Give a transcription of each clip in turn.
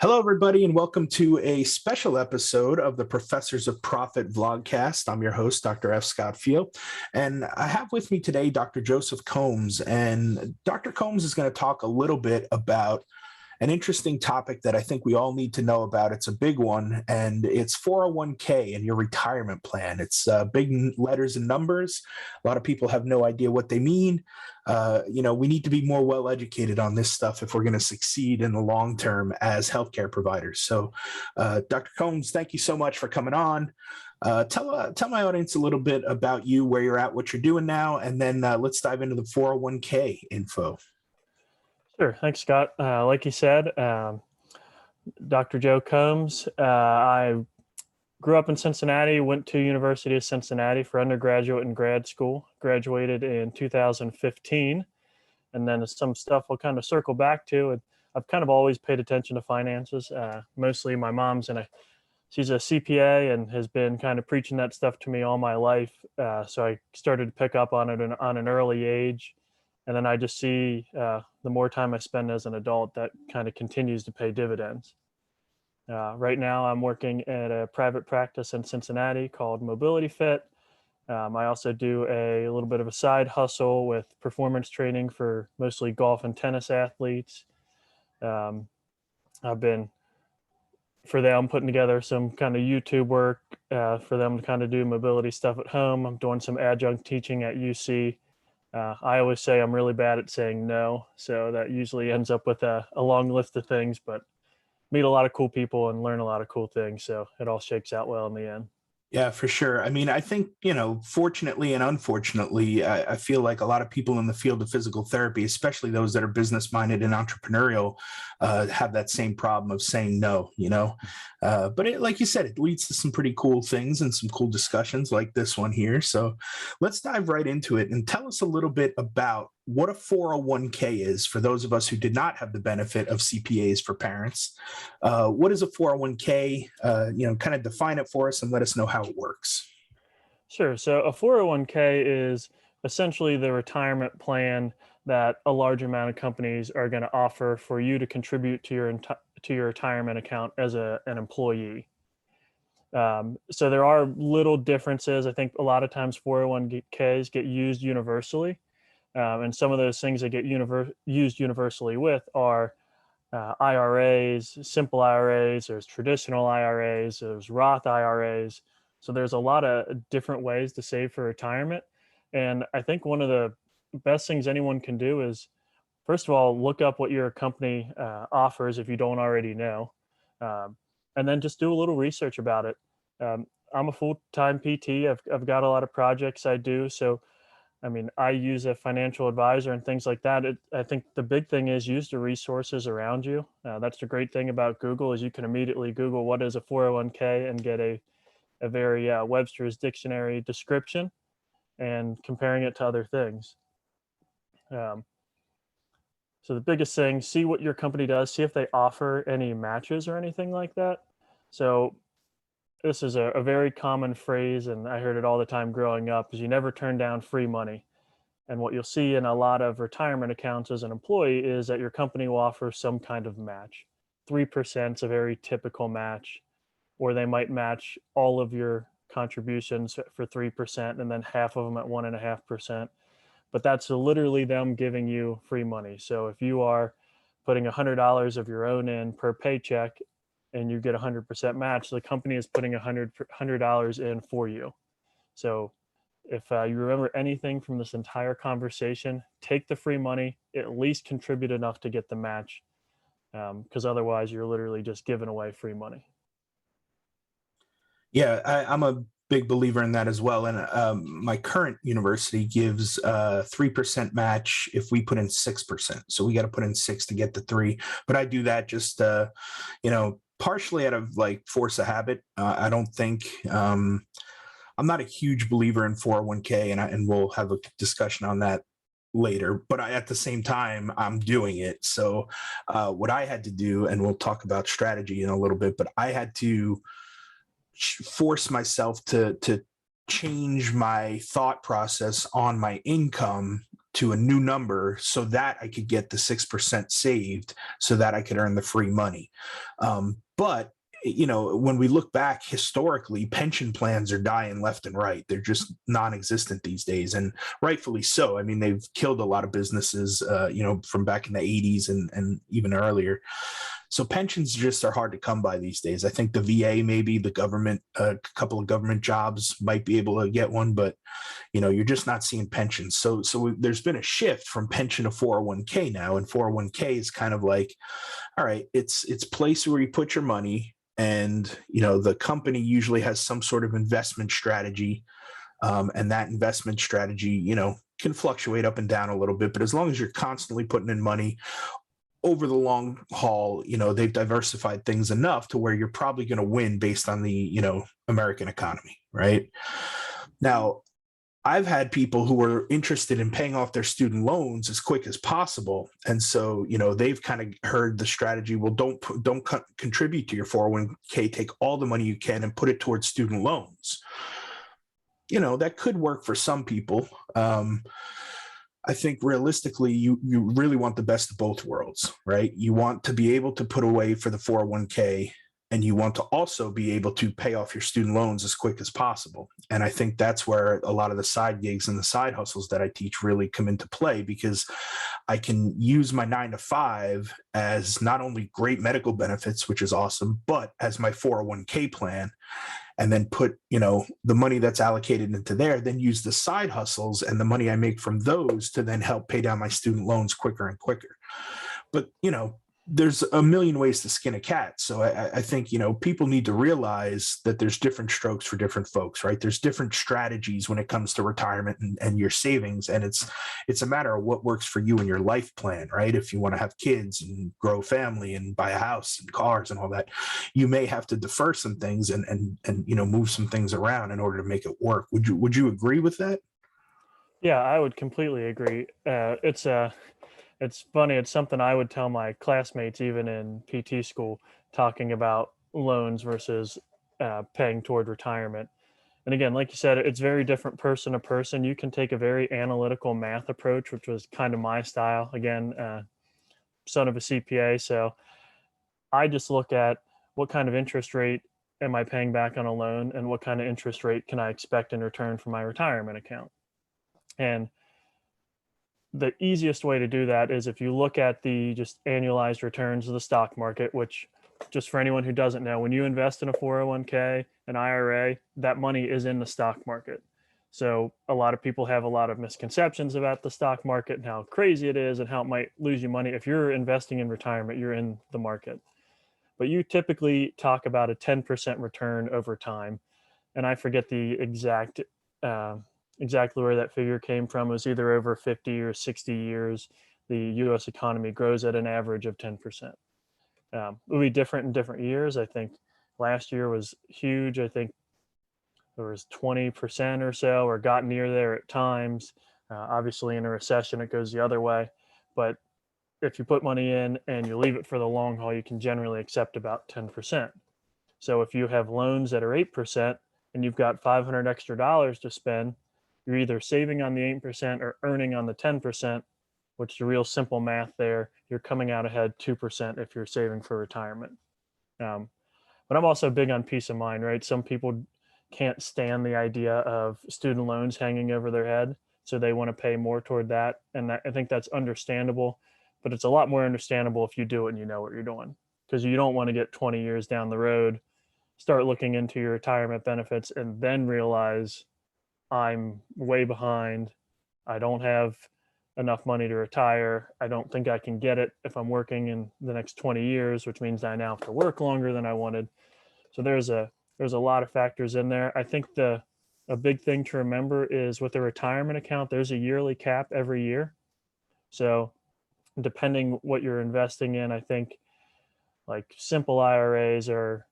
Hello, everybody, and welcome to a special episode of the Professors of Profit vlogcast. I'm your host, Dr. F Scott Feil, and I have with me today Dr. Joseph Combs. And Dr. Combs is going to talk a little bit about an interesting topic that I think we all need to know about. It's a big one, and it's 401k and your retirement plan. It's big letters and numbers. A lot of people have no idea what they mean. We need to be more well educated on this stuff if we're going to succeed in the long term as healthcare providers. So, Dr. Combs, thank you so much for coming on. Tell my audience a little bit about you, where you're at, what you're doing now, and then let's dive into the 401k info. Sure. Thanks, Scott. Like you said, Dr. Joe Combs. I grew up in Cincinnati, went to University of Cincinnati for undergraduate and grad school, graduated in 2015. And then some stuff I'll kind of circle back to. I've kind of always paid attention to finances. Mostly my mom's she's a CPA and has been kind of preaching that stuff to me all my life. So I started to pick up on it on an early age. And then I just see the more time I spend as an adult, that kind of continues to pay dividends. Right now, I'm working at a private practice in Cincinnati called Mobility Fit. I also do a little bit of a side hustle with performance training for mostly golf and tennis athletes. I've been, for them, putting together some kind of YouTube work for them to kind of do mobility stuff at home. I'm doing some adjunct teaching at UC. I always say I'm really bad at saying no, so that usually ends up with a long list of things, but meet a lot of cool people and learn a lot of cool things, so it all shakes out well in the end. Yeah, for sure. I mean, I think, fortunately and unfortunately, I feel like a lot of people in the field of physical therapy, especially those that are business minded and entrepreneurial, have that same problem of saying no, but like you said, it leads to some pretty cool things and some cool discussions like this one here. So let's dive right into it and tell us a little bit about what a 401k is for those of us who did not have the benefit of CPAs for parents. What is a 401k? Kind of define it for us and let us know how it works. Sure. So a 401k is essentially the retirement plan that a large amount of companies are going to offer for you to contribute to your retirement account as an employee. So there are little differences. I think a lot of times 401ks get used universally. And some of those things that get used universally with are IRAs, simple IRAs, there's traditional IRAs, there's Roth IRAs. So there's a lot of different ways to save for retirement. And I think one of the best things anyone can do is, first of all, look up what your company offers if you don't already know. And then just do a little research about it. I'm a full-time PT. I've got a lot of projects I do. So I mean, I use a financial advisor and things like that. I think the big thing is use the resources around you. That's the great thing about Google is you can immediately Google what is a 401k and get a very Webster's dictionary description and comparing it to other things. So the biggest thing, see what your company does, see if they offer any matches or anything like that. So this is a very common phrase, and I heard it all the time growing up, is you never turn down free money. And what you'll see in a lot of retirement accounts as an employee is that your company will offer some kind of match. 3% is a very typical match, or they might match all of your contributions for 3% and then half of them at 1.5%. But that's literally them giving you free money. So if you are putting $100 of your own in per paycheck, and you get 100% match, the company is putting $100 in for you. So if you remember anything from this entire conversation, take the free money, at least contribute enough to get the match, because otherwise you're literally just giving away free money. Yeah, I'm a big believer in that as well. And my current university gives 3% match if we put in 6%. So we got to put in 6 to get the 3. But I do that just, partially out of like force of habit. I don't think I'm not a huge believer in 401k, and we'll have a discussion on that later. But at the same time, I'm doing it. So what I had to do, and we'll talk about strategy in a little bit, but I had to force myself to change my thought process on my income to a new number so that I could get the 6% saved so that I could earn the free money. But when we look back historically, pension plans are dying left and right. They're just non-existent these days, and rightfully so. I mean, they've killed a lot of businesses, from back in the 80s and even earlier. So pensions just are hard to come by these days. I think the VA, maybe the government, a couple of government jobs might be able to get one, but you're just not seeing pensions. So there's been a shift from pension to 401k now, and 401k is kind of like, all right, it's place where you put your money, and the company usually has some sort of investment strategy, and that investment strategy can fluctuate up and down a little bit, but as long as you're constantly putting in money over the long haul, they've diversified things enough to where you're probably going to win based on the American economy, right? Now, I've had people who were interested in paying off their student loans as quick as possible, and so they've kind of heard the strategy. Well, don't contribute to your 401k. Take all the money you can and put it towards student loans. That could work for some people. I think realistically, you really want the best of both worlds, right? You want to be able to put away for the 401k, and you want to also be able to pay off your student loans as quick as possible. And I think that's where a lot of the side gigs and the side hustles that I teach really come into play, because I can use my 9 to 5 as not only great medical benefits, which is awesome, but as my 401k plan, and then put the money that's allocated into there, then use the side hustles and the money I make from those to then help pay down my student loans quicker and quicker. But there's a million ways to skin a cat. So I think people need to realize that there's different strokes for different folks, right? There's different strategies when it comes to retirement and your savings, and it's a matter of what works for you and your life plan, right? If you want to have kids and grow a family and buy a house and cars and all that, you may have to defer some things and move some things around in order to make it work. Would you agree with that? Yeah, I would completely agree. It's funny. It's something I would tell my classmates, even in PT school, talking about loans versus paying toward retirement. And again, like you said, it's very different person to person. You can take a very analytical math approach, which was kind of my style. Again, son of a CPA, so I just look at what kind of interest rate am I paying back on a loan, and what kind of interest rate can I expect in return for my retirement account. And the easiest way to do that is if you look at the just annualized returns of the stock market, which, just for anyone who doesn't know, when you invest in a 401k, an IRA, that money is in the stock market. So a lot of people have a lot of misconceptions about the stock market and how crazy it is and how it might lose you money. If you're investing in retirement, you're in the market. But you typically talk about a 10% return over time. And I forget the uh, exactly where that figure came from. It was either over 50 or 60 years. The U.S. economy grows at an average of 10%. It will be different in different years. I think last year was huge. I think there was 20% or so, or got near there at times. Obviously, in a recession, it goes the other way. But if you put money in and you leave it for the long haul, you can generally accept about 10%. So if you have loans that are 8% and you've got 500 extra dollars to spend, you're either saving on the 8% or earning on the 10%, which is real simple math there. You're coming out ahead 2% if you're saving for retirement. Um, but I'm also big on peace of mind, right? Some people can't stand the idea of student loans hanging over their head, so they want to pay more toward that. And I think that's understandable, but it's a lot more understandable if you do it and you know what you're doing, because you don't want to get 20 years down the road, start looking into your retirement benefits, and then realize I'm way behind. I don't have enough money to retire. I don't think I can get it if I'm working in the next 20 years, which means I now have to work longer than I wanted. So there's a lot of factors in there. I think the a big thing to remember is with a retirement account, there's a yearly cap every year. So depending what you're investing in, I think like simple IRAs or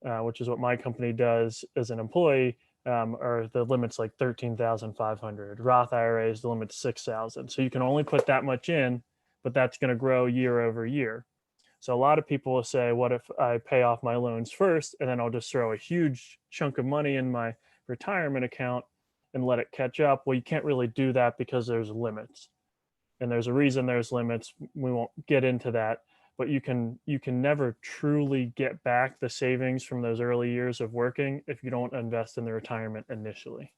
which is what my company does as an employee, or the limit's like 13,500. Roth IRAs, the limit's 6,000. So you can only put that much in, but that's going to grow year over year. So a lot of people will say, what if I pay off my loans first and then I'll just throw a huge chunk of money in my retirement account and let it catch up. Well, you can't really do that because there's limits, and there's a reason there's limits. We won't get into that, but you can never truly get back the savings from those early years of working if you don't invest in the retirement initially.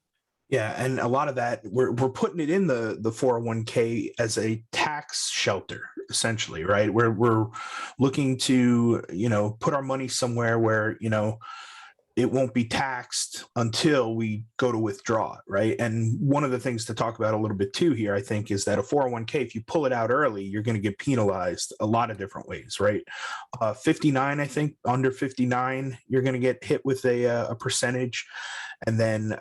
Yeah, and a lot of that we're putting it in the 401k as a tax shelter, essentially, right? We're looking to, put our money somewhere where, it won't be taxed until we go to withdraw it, right? And one of the things to talk about a little bit too here, I think, is that a 401k, if you pull it out early, you're going to get penalized a lot of different ways, right? 59, I think, under 59, you're going to get hit with a percentage, and then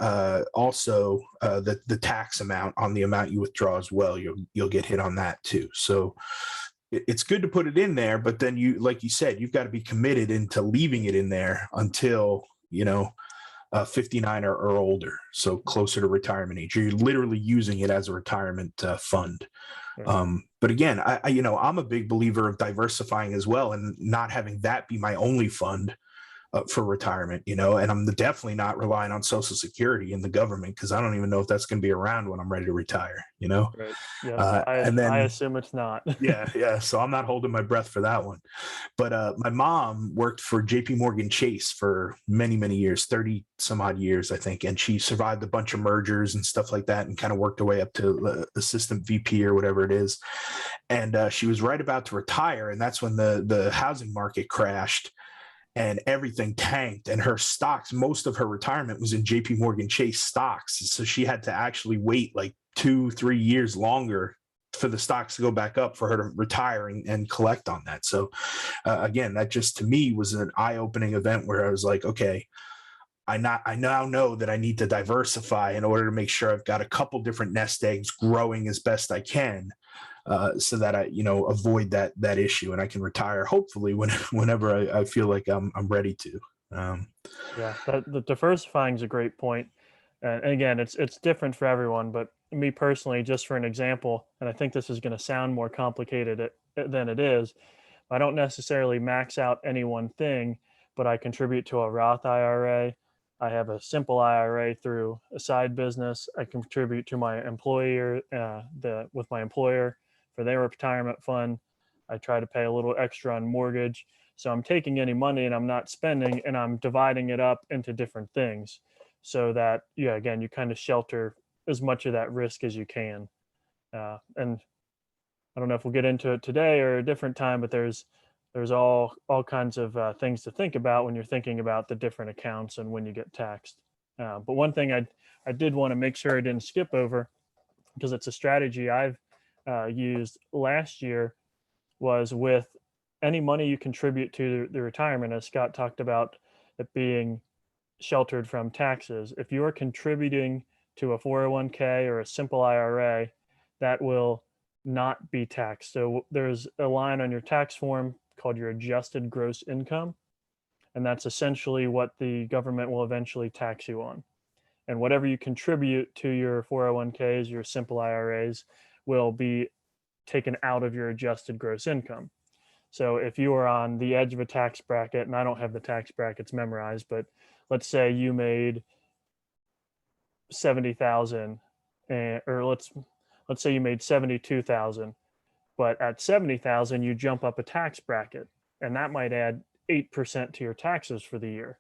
also the tax amount on the amount you withdraw as well. You'll get hit on that too. So it's good to put it in there, but then like you said, you've got to be committed into leaving it in there until 59 or older, so closer to retirement age. You're literally using it as a retirement fund. Right. But again, I'm a big believer of diversifying as well, and not having that be my only fund for retirement, and I'm definitely not relying on Social Security and the government, because I don't even know if that's going to be around when I'm ready to retire, Right. Yep. I and I then assume it's not. yeah, so I'm not holding my breath for that one. But my mom worked for JP Morgan Chase for many, many years, 30 some odd years, I think. And she survived a bunch of mergers and stuff like that, and kind of worked her way up to assistant VP or whatever it is. And she was right about to retire. And that's when the housing market crashed and everything tanked, and her stocks, most of her retirement was in JP Morgan Chase stocks. So she had to actually wait like 2-3 years longer for the stocks to go back up for her to retire and collect on that. So again, that just to me was an eye-opening event where I was like, okay, I now know that I need to diversify in order to make sure I've got a couple different nest eggs growing as best I can, so that I, avoid that issue, and I can retire hopefully whenever I feel like I'm ready to. Yeah, the diversifying is a great point. And again, it's different for everyone, but me personally, just for an example, and I think this is going to sound more complicated than it is. I don't necessarily max out any one thing, but I contribute to a Roth IRA. I have a simple IRA through a side business. I contribute to my employer, with my employer for their retirement fund. I try to pay a little extra on mortgage. So I'm taking any money and I'm not spending, and I'm dividing it up into different things so that, yeah, again, you kind of shelter as much of that risk as you can. And I don't know if we'll get into it today or a different time, but there's all kinds of things to think about when you're thinking about the different accounts and when you get taxed. But one thing I did want to make sure I didn't skip over, because it's a strategy I've used last year, was with any money you contribute to the retirement, as Scott talked about it being sheltered from taxes. If you are contributing to a 401k or a simple IRA, that will not be taxed. So there's a line on your tax form called your adjusted gross income, and that's essentially what the government will eventually tax you on. And whatever you contribute to your 401ks, your simple IRAs, will be taken out of your adjusted gross income. So if you are on the edge of a tax bracket, and I don't have the tax brackets memorized, but let's say you made 70,000, or let's say you made 72,000, but at 70,000 you jump up a tax bracket, and that might add 8% to your taxes for the year.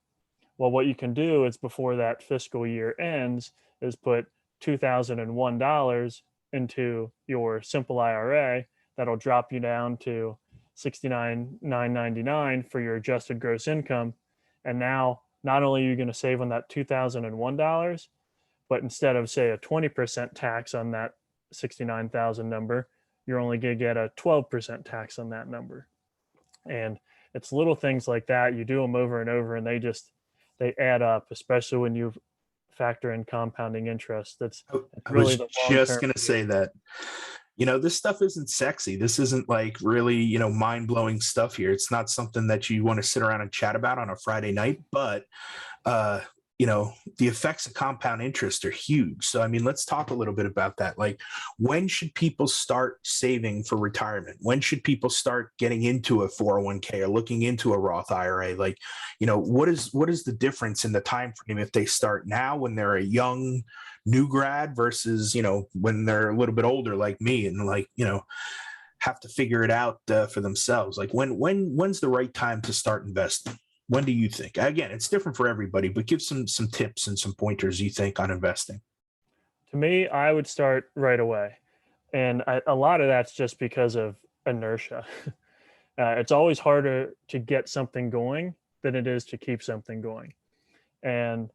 Well, what you can do is, before that fiscal year ends, is put $2,001 into your simple IRA. That'll drop you down to 69,999 for your adjusted gross income. And now not only are you going to save on that $2,001, but instead of, say, a 20% tax on that 69,000 number, you're only going to get a 12% tax on that number. And it's little things like that. You do them over and over, and they add up, especially when you factor in compounding interest. That's I really was the long just term going to say that, this stuff isn't sexy. This isn't like really, mind blowing stuff here. It's not something that you want to sit around and chat about on a Friday night, but, uh, the effects of compound interest are huge. So, I mean, let's talk a little bit about that. Like, when should people start saving for retirement? When should people start getting into a 401k or looking into a Roth IRA? Like, what is the difference in the time frame if they start now when they're a young new grad versus, when they're a little bit older like me and like, have to figure it out for themselves. Like when's the right time to start investing? When do you think? Again, it's different for everybody, but give some tips and some pointers you think on investing. To me, I would start right away. And a lot of that's just because of inertia. It's always harder to get something going than it is to keep something going. And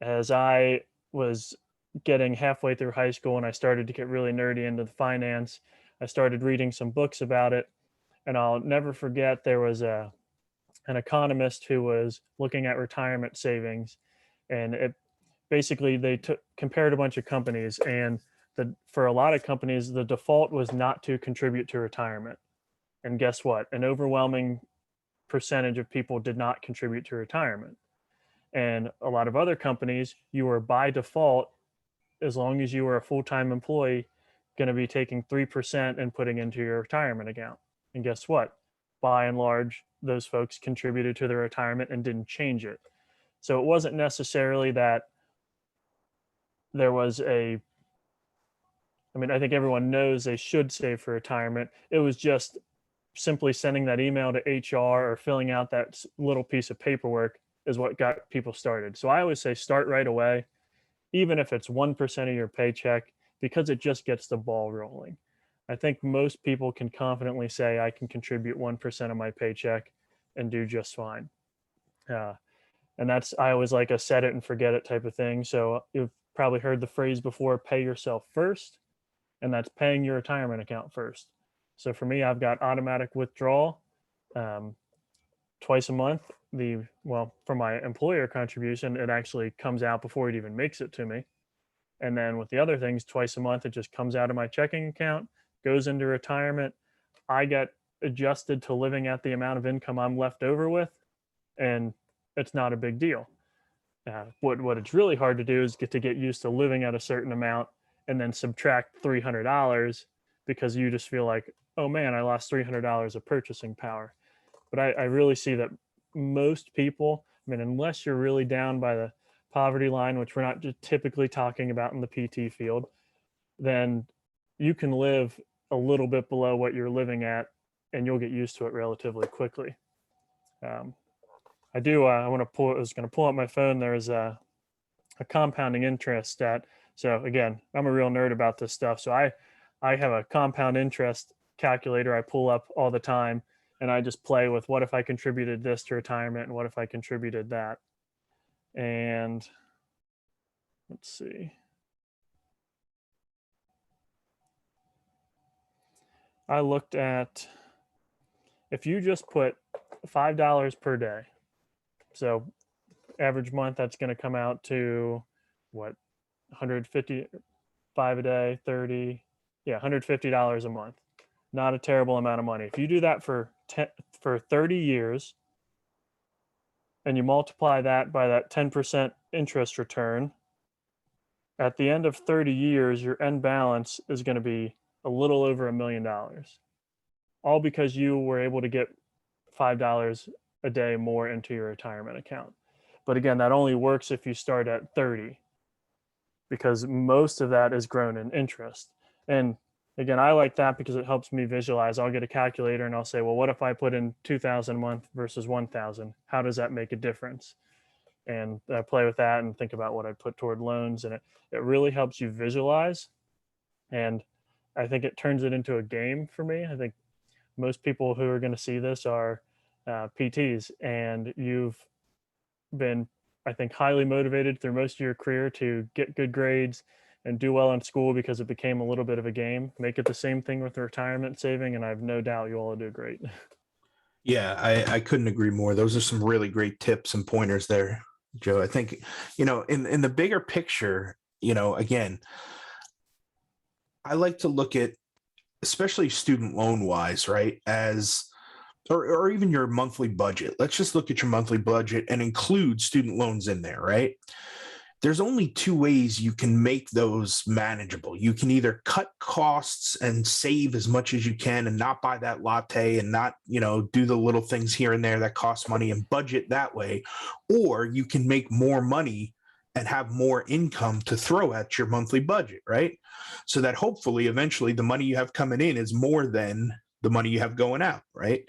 as I was getting halfway through high school and I started to get really nerdy into the finance, I started reading some books about it. And I'll never forget there was an economist who was looking at retirement savings. And it basically they took compared a bunch of companies, and for a lot of companies the default was not to contribute to retirement. And guess what? An overwhelming percentage of people did not contribute to retirement. And a lot of other companies, you were by default, as long as you were a full-time employee, going to be taking 3% and putting into your retirement account. And guess what? By and large, those folks contributed to their retirement and didn't change it. So it wasn't necessarily that there was I think everyone knows they should save for retirement. It was just simply sending that email to HR or filling out that little piece of paperwork is what got people started. So I always say start right away, even if it's 1% of your paycheck, because it just gets the ball rolling. I think most people can confidently say I can contribute 1% of my paycheck and do just fine. Uh, and that's, I always like a set it and forget it type of thing. So you've probably heard the phrase before, pay yourself first, and that's paying your retirement account first. So for me, I've got automatic withdrawal um, twice a month. For my employer contribution, it actually comes out before it even makes it to me. And then with the other things, twice a month, it just comes out of my checking account, goes into retirement. I get adjusted to living at the amount of income I'm left over with, and it's not a big deal. What it's really hard to do is get used to living at a certain amount and then subtract $300 because you just feel like, oh man, I lost $300 of purchasing power. But I really see that most people, unless you're really down by the poverty line, which we're not just typically talking about in the PT field, then you can live a little bit below what you're living at and you'll get used to it relatively quickly. I was going to pull up my phone. There's a compounding interest stat. So again, I'm a real nerd about this stuff. So I have a compound interest calculator I pull up all the time, and I just play with what if I contributed this to retirement and what if I contributed that. And let's see. I looked at, if you just put $5 per day, so average month, that's going to come out to what, 155 a day, 30, yeah, $150 a month. Not a terrible amount of money. If you do that for 30 years and you multiply that by that 10% interest return, at the end of 30 years, your end balance is going to be a little over $1 million, all because you were able to get $5 a day more into your retirement account. But again, that only works if you start at 30, because most of that is grown in interest. And again, I like that because it helps me visualize. I'll get a calculator and I'll say, well, what if I put in 2,000 a month versus 1,000? How does that make a difference? And I play with that and think about what I'd put toward loans. And it really helps you visualize. And I think it turns it into a game for me. I think most people who are going to see this are PTs, and you've been, I think, highly motivated through most of your career to get good grades and do well in school because it became a little bit of a game. Make it the same thing with retirement saving, and I have no doubt you all do great. Yeah, I couldn't agree more. Those are some really great tips and pointers there, Joe. I think, in the bigger picture, again, I like to look at, especially student loan wise, right, as or even your monthly budget. Let's just look at your monthly budget and include student loans in there, right? There's only two ways you can make those manageable. You can either cut costs and save as much as you can and not buy that latte and not, do the little things here and there that cost money and budget that way, or you can make more money and have more income to throw at your monthly budget, right? So that hopefully eventually the money you have coming in is more than the money you have going out, right?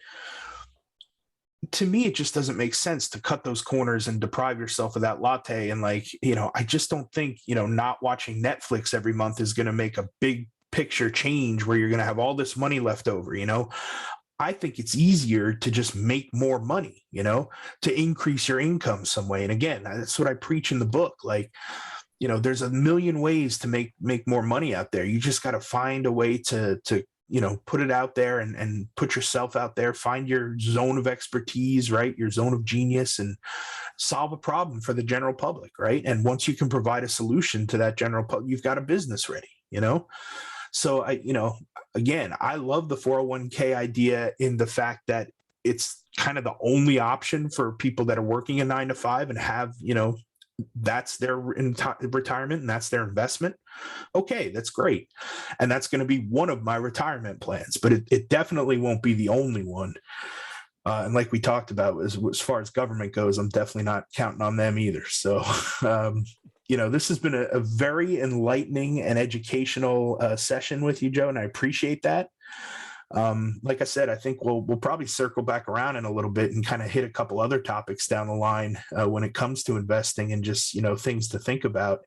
To me, it just doesn't make sense to cut those corners and deprive yourself of that latte. And like, I just don't think, not watching Netflix every month is going to make a big picture change where you're going to have all this money left over. I think it's easier to just make more money, to increase your income some way. And again, that's what I preach in the book. Like, there's a million ways to make more money out there. You just got to find a way to put it out there and put yourself out there, find your zone of expertise, right? Your zone of genius, and solve a problem for the general public, right? And once you can provide a solution to that general public, you've got a business ready. So again, I love the 401k idea in the fact that it's kind of the only option for people that are working a 9 to 5 and have, that's their retirement and that's their investment. Okay, that's great. And that's going to be one of my retirement plans, but it definitely won't be the only one. And like we talked about, as far as government goes, I'm definitely not counting on them either. So, this has been a very enlightening and educational session with you, Joe, and I appreciate that. Like I said, I think we'll probably circle back around in a little bit and kind of hit a couple other topics down the line when it comes to investing and just, things to think about.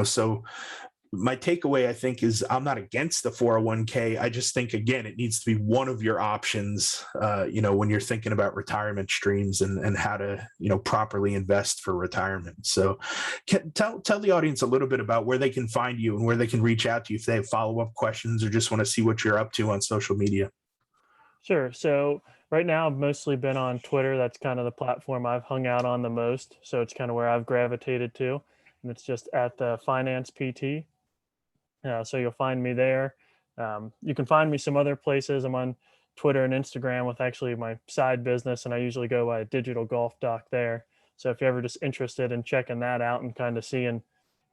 So my takeaway, I think, is I'm not against the 401k. I just think, again, it needs to be one of your options, when you're thinking about retirement streams and how to, properly invest for retirement. So tell the audience a little bit about where they can find you and where they can reach out to you if they have follow-up questions or just want to see what you're up to on social media. Sure. So right now I've mostly been on Twitter. That's kind of the platform I've hung out on the most. So it's kind of where I've gravitated to. And it's just at the Finance PT. So you'll find me there. You can find me some other places. I'm on Twitter and Instagram with actually my side business, and I usually go by Digital Golf Doc there. So if you're ever just interested in checking that out and kind of seeing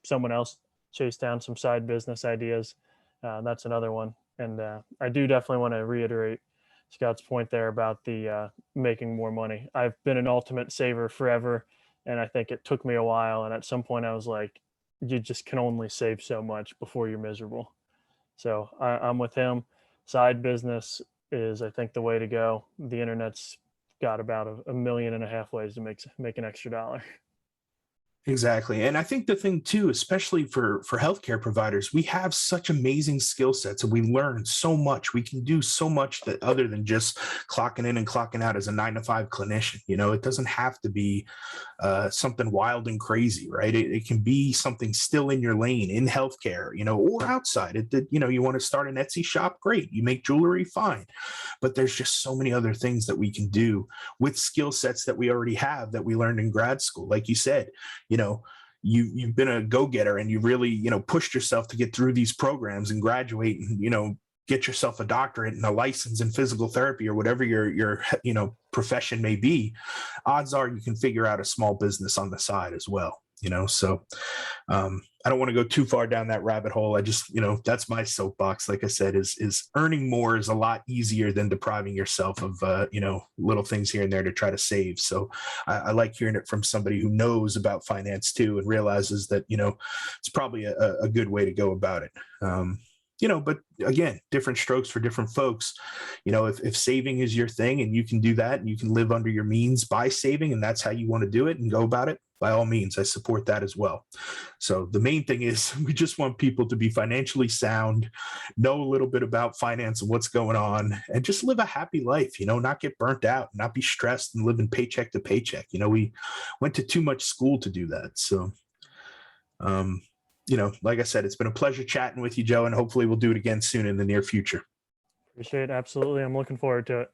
someone else chase down some side business ideas, that's another one. And I do definitely want to reiterate Scott's point there about the making more money. I've been an ultimate saver forever, and I think it took me a while. And at some point, I was like, you just can only save so much before you're miserable. So I'm with him. Side business is, I think, the way to go. The internet's got about a million and a half ways to make an extra dollar. Exactly. And I think the thing too, especially for healthcare providers, we have such amazing skill sets and we learn so much. We can do so much that other than just clocking in and clocking out as a 9 to 5 clinician. It doesn't have to be something wild and crazy, right? It can be something still in your lane in healthcare, or outside it. You want to start an Etsy shop, great. You make jewelry, fine. But there's just so many other things that we can do with skill sets that we already have that we learned in grad school. Like you said, you've been a go-getter and you really, pushed yourself to get through these programs and graduate and, get yourself a doctorate and a license in physical therapy or whatever your profession may be. Odds are you can figure out a small business on the side as well. So I don't want to go too far down that rabbit hole. I just, that's my soapbox. Like I said, is earning more is a lot easier than depriving yourself of, little things here and there to try to save. So I like hearing it from somebody who knows about finance too, and realizes that, it's probably a good way to go about it. But again, different strokes for different folks. If saving is your thing and you can do that and you can live under your means by saving and that's how you want to do it and go about it, by all means, I support that as well. So the main thing is we just want people to be financially sound, know a little bit about finance and what's going on, and just live a happy life, not get burnt out, not be stressed and living paycheck to paycheck. We went to too much school to do that. So, like I said, it's been a pleasure chatting with you, Joe, and hopefully we'll do it again soon in the near future. Appreciate it. Absolutely. I'm looking forward to it.